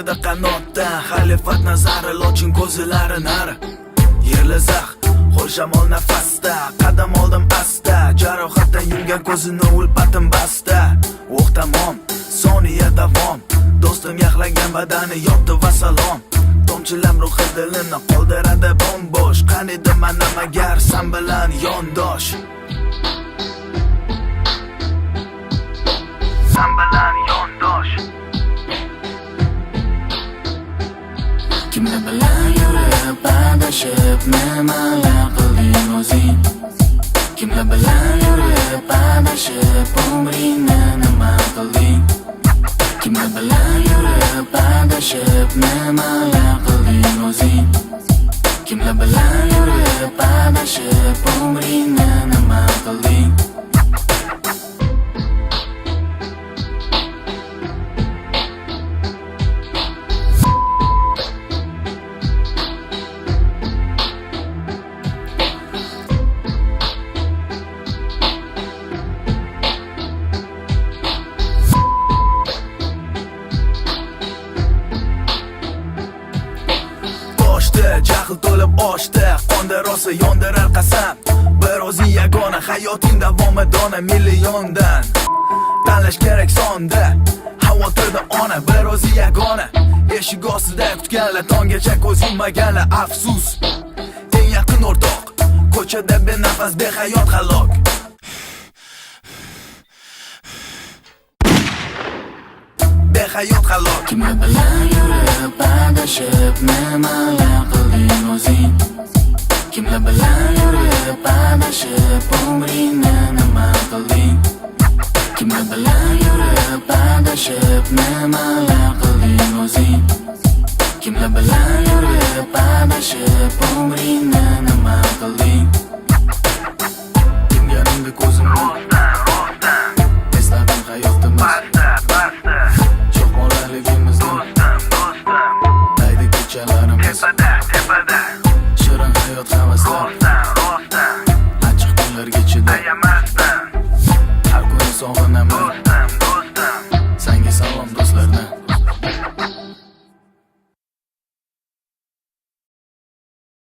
uchadi qanotdan. Xalifat nazari lochin ko'zlari nari. Yerli zax qo'l shamol nafasda, qadam oldim asta, jarohatdan yumgan ko'zini ulpatim basta. O'q tamom, soniya davom, do'stim yaxlagan badani yotdi va salom. Tomchilam ruhi dilini qoldiradi bombosh, qanidi mana magar san bilan yondosh. San bilan yondosh. Kimlar bilan yurib adashib nimalar qilding o'zing? Kimlar bilan yurib adashib umringni nima qilding? Kimlar bilan yurib adashib nimalar qilding o'zing? Kimlar bilan yurib adashib umringni nima qilding? Jahl to'lib oshdi, qonda rosa yondirar qasam. Bir o'zing yagona, hayoting davomidona milliondan. Tanlash kerak sonda, xavotirda ona, bir o'zi yagona. Eshik ostida kutganlar, tonggacha ko'z yummaganlar, afsus. Eng yaqin o'rtoq, ko'chada benafas behayot halok. Behayot halok. Kimlar bilan yurib adashib nimalar qilding o'zing? Kimlar bilan yurib adashib umringni nima qilding? Kimlar bilan yurib adashib nimalar qilding o'zing? Kimlar bilan yurib adashib umringni nima qilding?